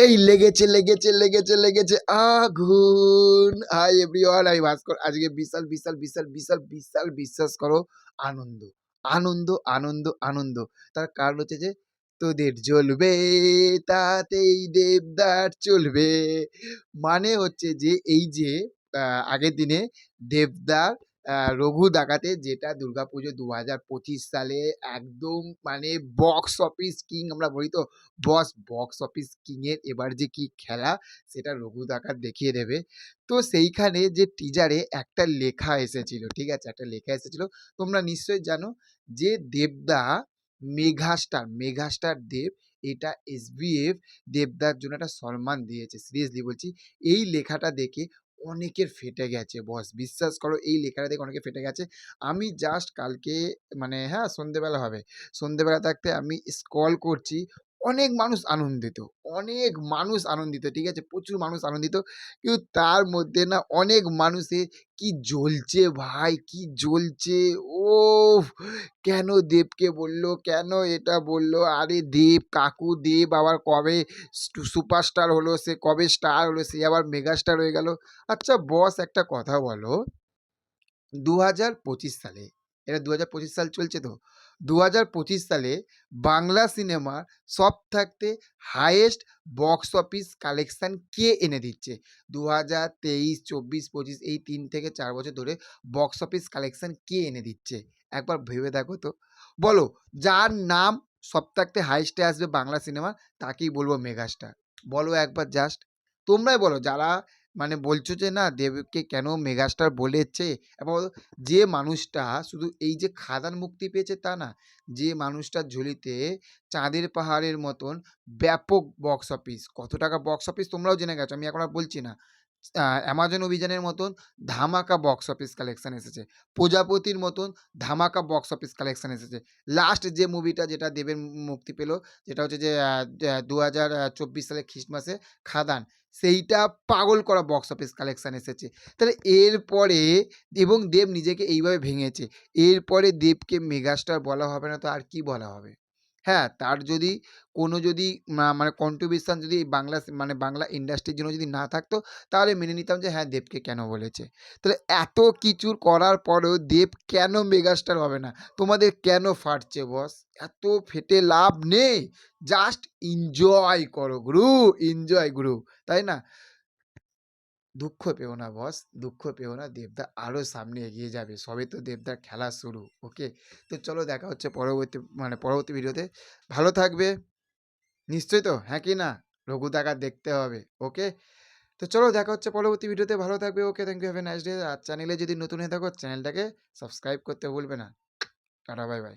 এই লেগেছে আগুন। হাই এভরিওয়ান, আমি ভাস্কর। আজকে বিশাল বিশ্বাস করো আনন্দ। আনন্দ। তার কারণ হচ্ছে যে তোদের জ্বলবে তাতেই দেবদার চলবে। মানে হচ্ছে যে এই যে আগের দিনে দেবদার রঘু ডাকাতে যেটা দুর্গাপুজো ২০২৫ সালে একদম মানে বক্স অফিস কিং আমরা বলি তো, বক্স অফিস কিং এর এবার যে কি খেলা সেটা রঘু ডাকাত দেখিয়ে দেবে। তো সেইখানে যে টিজারে একটা লেখা এসেছিল, ঠিক আছে? একটা লেখা এসেছিল। তোমরা নিশ্চয়ই জানো যে দেবদা মেগাস্টার দেব এটা এসবিএফ দেবদার জন্য একটা সম্মান দিয়েছে। সিরিয়াসলি বলছি, এই লেখাটা দেখে অনেকের ফেটে গেছে বস। বিশ্বাস করো এই লেখাটা দেখে অনেকের ফেটে গেছে। আমি জাস্ট কালকে মানে হ্যাঁ, সন্ধ্যেবেলা হবে। সন্ধ্যেবেলা থাকতে আমি স্ক্রল করছি। অনেক মানুষ আনন্দিত, ঠিক আছে? প্রচুর মানুষ আনন্দিত। কিন্তু তার মধ্যে না অনেক মানুষের কি জ্বলছে ভাই, কি জ্বলছে! ওফ! কেন দেবকে বলল? কেন এটা বলল? আরে দেব কাকু, দেব আবার কবে সুপারস্টার হলো? সে কবে স্টার হলো? সে আবার মেগাস্টার হয়ে গেল। আচ্ছা বস, একটা কথা বলো, ২০২৫ সালে, এটা ২০২৫ সাল চলছে তো। ২০২৫ সালে বাংলা সিনেমার সব থাকতে হাইয়েস্ট বক্স অফিস কালেকশন কে এনে দিচ্ছে? ২০২৩, ২৪, ২৫ এই ৩ থেকে ৪ বছর ধরে বক্স অফিস কালেকশন কে এনে দিচ্ছে? একবার ভেবে দেখো তো। বলো, যার নাম সব থাকতে হাইয়েস্টে আসবে বাংলা সিনেমার, তাকেই বলবো মেগাস্টার। বলো একবার জাস্ট। তোমরাই বলো, যারা মানে বলছো যে না দেবকে কেন মেগাস্টার বলেছে। এবার বলো, যে মানুষটা শুধু এই যে খাদান মুক্তি পেয়েছে তা না, যে মানুষটার ঝুলিতে চাঁদের পাহাড়ের মতন ব্যাপক বক্স অফিস, কত টাকা বক্স অফিস তোমরাও জেনে গেছো, আমি এখন আর বলছি না। অ্যামাজন অভিযানের মতন ধামাকা বক্স অফিস কালেকশন এসেছে, প্রজাপতির মতন ধামাকা বক্স অফিস কালেকশন এসেছে। লাস্ট যে মুভিটা যেটা দেবের মুক্তি পেল, যেটা হচ্ছে যে ২০২৪ সালে খ্রিস্টমাসে, খাদান, সেইটা পাগল করা বক্স অফিস কালেকশন এসেছে। তাহলে এরপরে এবং দেব নিজেকে এইভাবে ভেঙেছে, এরপরে দেবকে মেগাস্টার বলা হবে না তো আর কি বলা হবে? হ্যাঁ, তার যদি কোনো যদি মানে কন্ট্রিবিউশন যদি মানে বাংলা ইন্ডাস্ট্রির জন্য যদি না থাকতো, তাহলে মেনে নিতাম যে হ্যাঁ, দেবকে কেন বলেছে। তাহলে এত কিছুর করার পরেও দেব কেন মেগাস্টার হবে না? তোমাদের কেন ফাটছে বস? এত ফেটে লাভ নেই। জাস্ট এনজয় করো গুরু, এনজয় গুরু, তাই না? দুঃখ পেও না বস, দুঃখ পেও না। দেবদা আরো সামনে এগিয়ে যাবে। সবে তো দেবদার খেলা শুরু। ওকে? তো চলো দেখা হচ্ছে পরবর্তী ভিডিওতে। ভালো থাকবে। নিশ্চয়ই তো? হ্যাঁ কি না? রঘু ডাকাত দেখতে হবে। ওকে? তো চলো দেখা হচ্ছে পরবর্তী ভিডিওতে। ভালো থাকবে। Okay, thank you, have a nice day. আর চ্যানেলে যদি নতুন হয়ে থাকো চ্যানেলটাকে সাবস্ক্রাইব করতে ভুলবে না। Tata, bye bye.